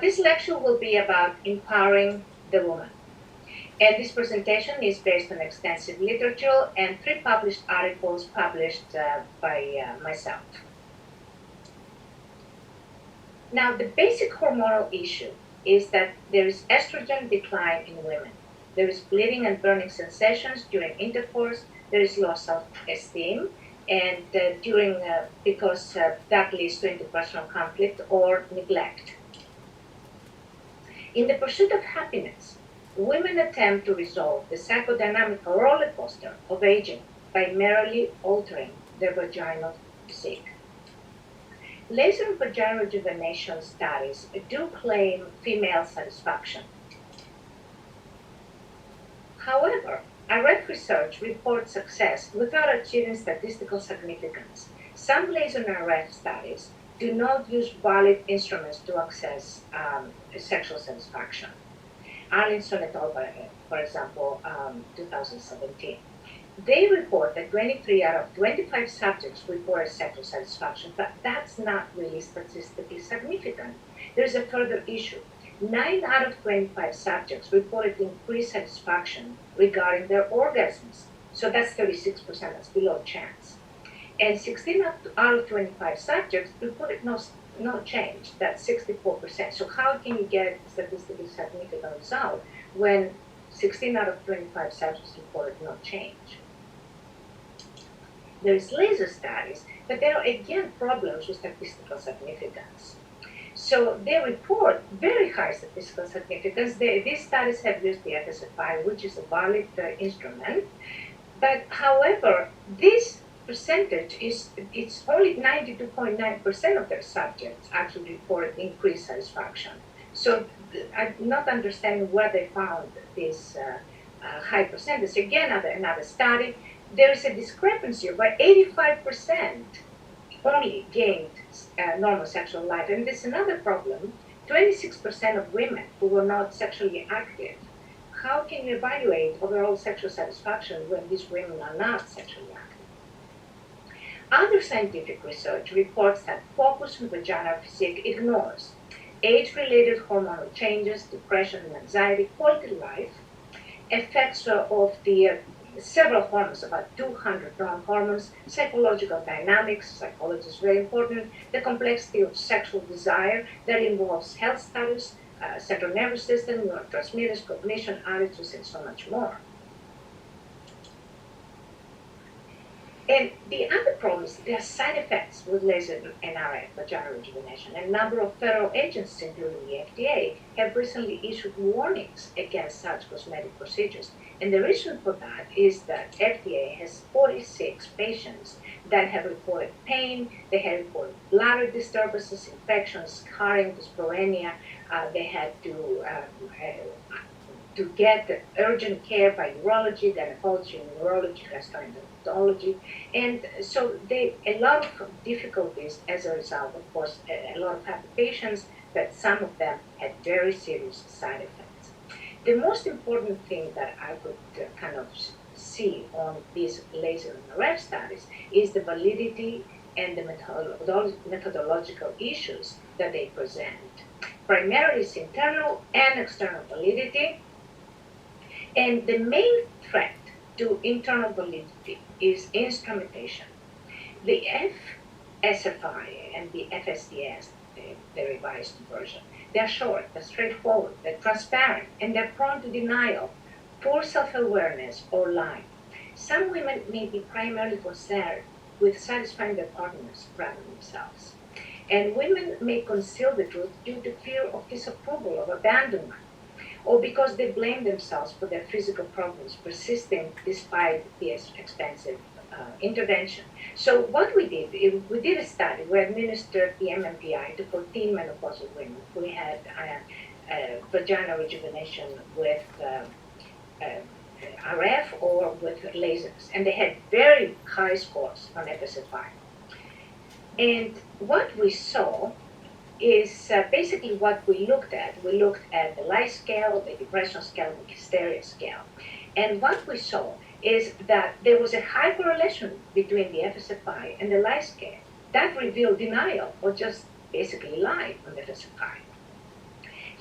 This lecture will be about empowering the woman. And this presentation is based on extensive literature and 3 published articles published by myself. Now, the basic hormonal issue is that there is estrogen decline in women. There is bleeding and burning sensations during intercourse. There is low self-esteem, and because that leads to interpersonal conflict or neglect. In the pursuit of happiness, women attempt to resolve the psychodynamic roller coaster of aging by merely altering their vaginal physique. Laser and vaginal rejuvenation studies do claim female satisfaction. However, RF research reports success without achieving statistical significance. Some laser and RF studies do not use valid instruments to access sexual satisfaction. Arlinson et al., for example, 2017. They report that 23 out of 25 subjects reported sexual satisfaction, but that's not really statistically significant. There's a further issue. 9 out of 25 subjects reported increased satisfaction regarding their orgasms. So that's 36%, that's below chance. And 16 out of 25 subjects reported no change, that's 64%. So how can you get a statistically significant result when 16 out of 25 subjects reported no change? There is laser studies, but there are again problems with statistical significance. So they report very high statistical significance. These studies have used the FSFI, which is a valid instrument. But however, this percentage it's only 92.9% of their subjects actually reported increased satisfaction. So I'm not understanding where they found this high percentage. Again, another study, there is a discrepancy where 85% only gained normal sexual life. And there's another problem, 26% of women who were not sexually active. How can you evaluate overall sexual satisfaction when these women are not sexually active? Other scientific research reports that focus on vaginal physique ignores age-related hormonal changes, depression and anxiety, quality of life, effects of the several hormones, about 200 known hormones, psychological dynamics, psychology is very important, the complexity of sexual desire that involves health status, central nervous system, neurotransmitters, cognition, attitudes, and so much more. And the other problem is there are side effects with laser and RF, vaginal rejuvenation. A number of federal agencies, including the FDA, have recently issued warnings against such cosmetic procedures. And the reason for that is that FDA has 46 patients that have reported pain, they have reported bladder disturbances, infections, scarring, dyspareunia. They had to get urgent care by urology, gynecology, neurology, gastroenterology. And so a lot of difficulties as a result, of course, a lot of happy patients, but some of them had very serious side effects. The most important thing that I could kind of see on these laser and RF studies is the validity and the methodological issues that they present. Primarily it's internal and external validity. And the main threat to internal validity is instrumentation. The FSFI and the FSDS, the revised version, they're short, they're straightforward, they're transparent, and they're prone to denial, poor self-awareness, or lying. Some women may be primarily concerned with satisfying their partners rather than themselves. And women may conceal the truth due to fear of disapproval, of abandonment, or because they blame themselves for their physical problems persisting despite the expensive intervention. So what we did a study. We administered the MMPI to 14 menopausal women who had vaginal rejuvenation with RF or with lasers, and they had very high scores on FSFI. And what we saw is basically what we looked at. We looked at the life scale, the depression scale, the hysteria scale. And what we saw is that there was a high correlation between the FSFI and the life scale. That revealed denial or just basically lying on the FSFI.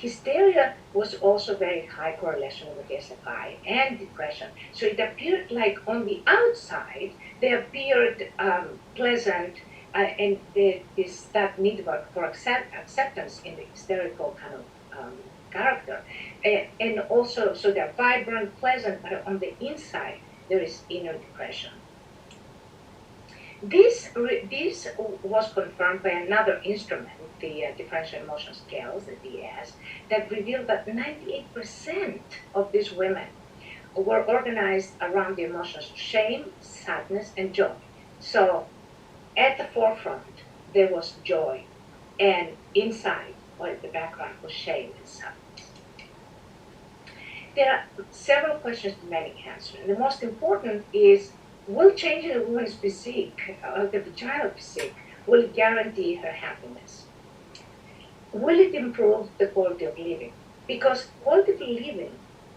Hysteria was also very high correlation with SFI and depression. So it appeared like on the outside, they appeared pleasant, and this that need for acceptance in the hysterical kind of character. And also, so they're vibrant, pleasant, but on the inside, there is inner depression. This was confirmed by another instrument, the differential emotion scales, the DS, that revealed that 98% of these women were organized around the emotions shame, sadness, and joy. So at the forefront, there was joy, and inside, or at the background, was shame and sadness. There are several questions to many answers, and the most important is, will changing a woman's physique, the vaginal physique, will guarantee her happiness? Will it improve the quality of living? Because quality of living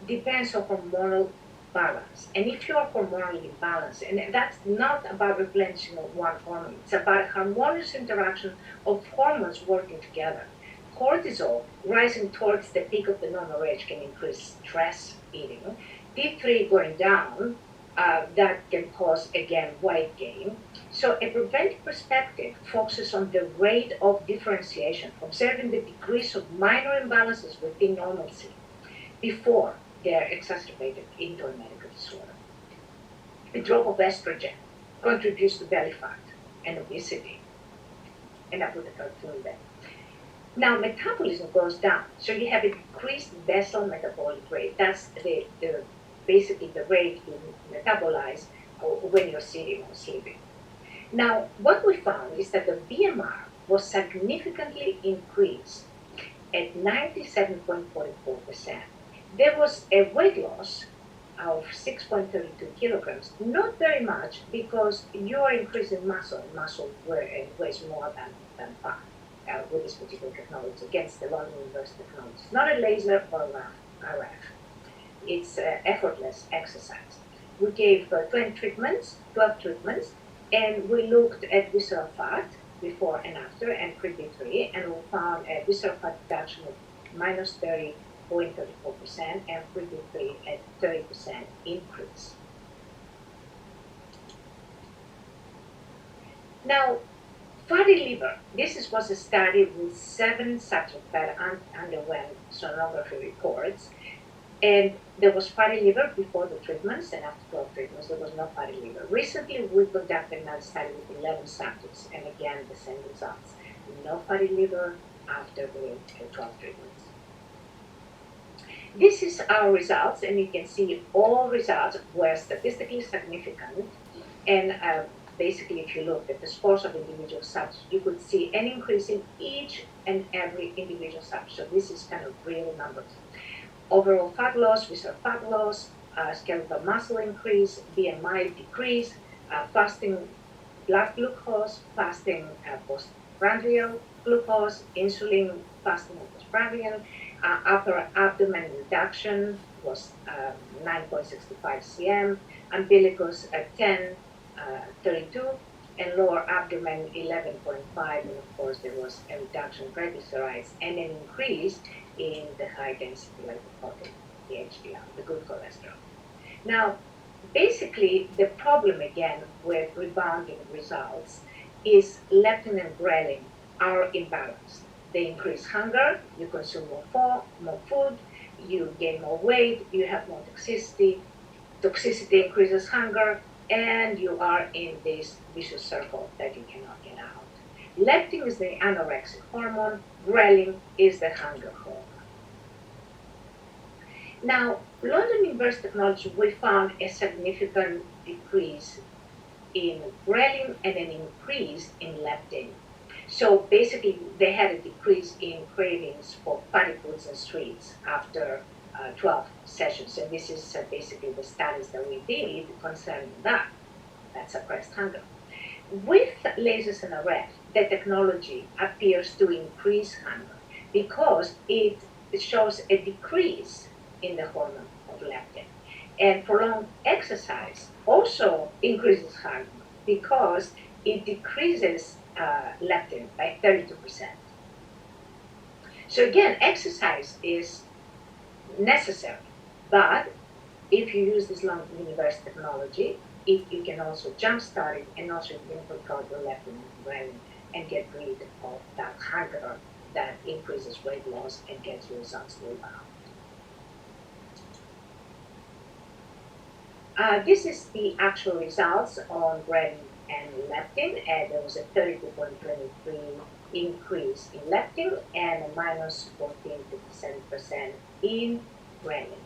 depends on hormonal balance. And if you are hormonally balanced, and that's not about replenishing one hormone, it's about harmonious interaction of hormones working together. Cortisol rising towards the peak of the normal range can increase stress eating. T3 going down, that can cause, again, weight gain. So a preventive perspective focuses on the rate of differentiation, observing the degrees of minor imbalances within normalcy before they are exacerbated into a medical disorder. A drop of estrogen contributes to belly fat and obesity. And I put a cartoon there. Now, metabolism goes down. So you have a decreased basal metabolic rate. That's basically the rate you metabolize when you're sitting or sleeping. Now, what we found is that the BMR was significantly increased at 97.44%. There was a weight loss of 6.32 kilograms, not very much because you are increasing muscle, and muscle weighs more than fat with this particular technology against the London University technology. It's not a laser or a RF. It's effortless exercise. We gave 12 treatments, and we looked at visceral fat before and after and pre-B3, and we found a visceral fat reduction of minus 30.34% and pre-B3 at 30% increase. Now, fatty liver. This was a study with 7 subjects that underwent sonography reports. And there was fatty liver before the treatments, and after 12 treatments, there was no fatty liver. Recently, we conducted another study with 11 subjects, and again, the same results. No fatty liver after the 12 treatments. This is our results, and you can see all results were statistically significant. And basically, if you look at the scores of individual subjects, you could see an increase in each and every individual subject. So this is kind of real numbers. Overall fat loss, visceral fat loss, skeletal muscle increase, BMI decrease, fasting blood glucose, fasting postprandial glucose, insulin fasting and postprandial, upper abdomen reduction was 9.65 cm, umbilicus at 10.32, and lower abdomen 11.5, and of course there was a reduction in triglycerides and an increase in the high density lipoprotein, the HDL, the good cholesterol. Now, basically the problem again with rebounding results is leptin and ghrelin are imbalanced. They increase hunger, you consume more food, you gain more weight, you have more toxicity, toxicity increases hunger, and you are in this vicious circle that you cannot get out. Leptin is the anorexic hormone, ghrelin is the hunger hormone. Now, London University Technology, we found a significant decrease in ghrelin and an increase in leptin. So basically, they had a decrease in cravings for fatty foods and sweets after 12 sessions. And this is basically the studies that we did concerning that suppressed hunger. With lasers and RF, the technology appears to increase hunger because it shows a decrease in the hormone of leptin. And prolonged exercise also increases hunger because it decreases leptin by 32%. So again, exercise is necessary, but if you use this long universe technology, you can also jumpstart it, and also you can control the left and right and get rid of that hunger that increases weight loss and gets you results rebound. This is the actual results on ghrelin and leptin, and there was a 32.23 increase in leptin and a minus 14% in ghrelin.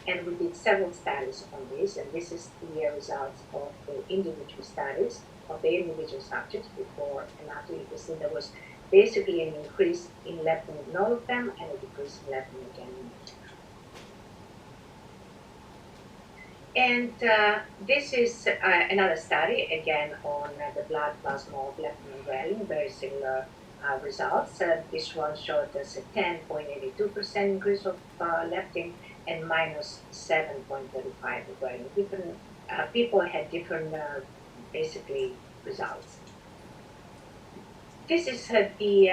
And we did several studies on this, and this is the results of the individual studies of the individual subjects before and after. You can see there was basically an increase in leptin in all of them and a decrease in leptin again in each. And this is another study, again, on the blood plasma of leptin and ghrelin, very similar results. This one showed us a 10.82% increase of leptin and minus 7.35 of ghrelin. Different people had different, basically, results. This is the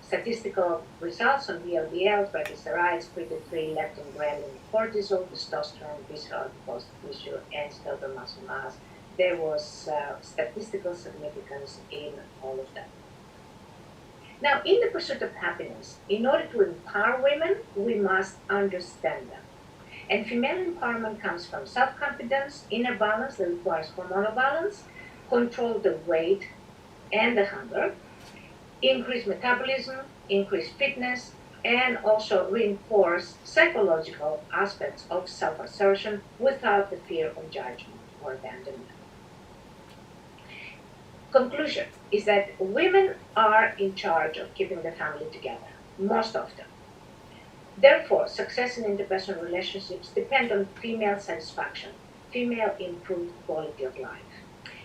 statistical results on VLDL, triglycerides, free leptin, ghrelin, cortisol, testosterone, visceral adipose tissue, and skeletal muscle mass. There was statistical significance in all of them. Now, in the pursuit of happiness, in order to empower women, we must understand them. And female empowerment comes from self-confidence, inner balance that requires hormonal balance, control the weight and the hunger, increase metabolism, increase fitness, and also reinforce psychological aspects of self-assertion without the fear of judgment or abandonment. Conclusion is that women are in charge of keeping the family together, most often. Therefore, success in interpersonal relationships depend on female satisfaction, female improved quality of life.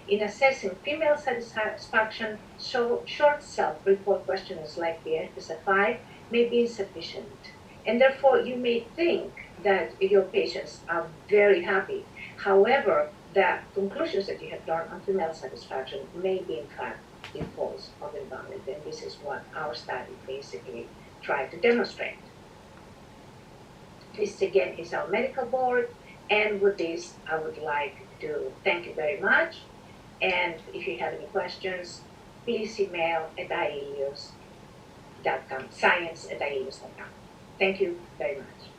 In assessing female satisfaction, so short self-report questionnaires like the FSFI may be insufficient. And therefore, you may think that your patients are very happy. However, the conclusions that you have drawn on female satisfaction may be, in fact, the false of invalid. And this is what our study basically tried to demonstrate. This, again, is our medical board. And with this, I would like to thank you very much. And if you have any questions, please email at IELLIOS.com, science@IELLIOS.com. Thank you very much.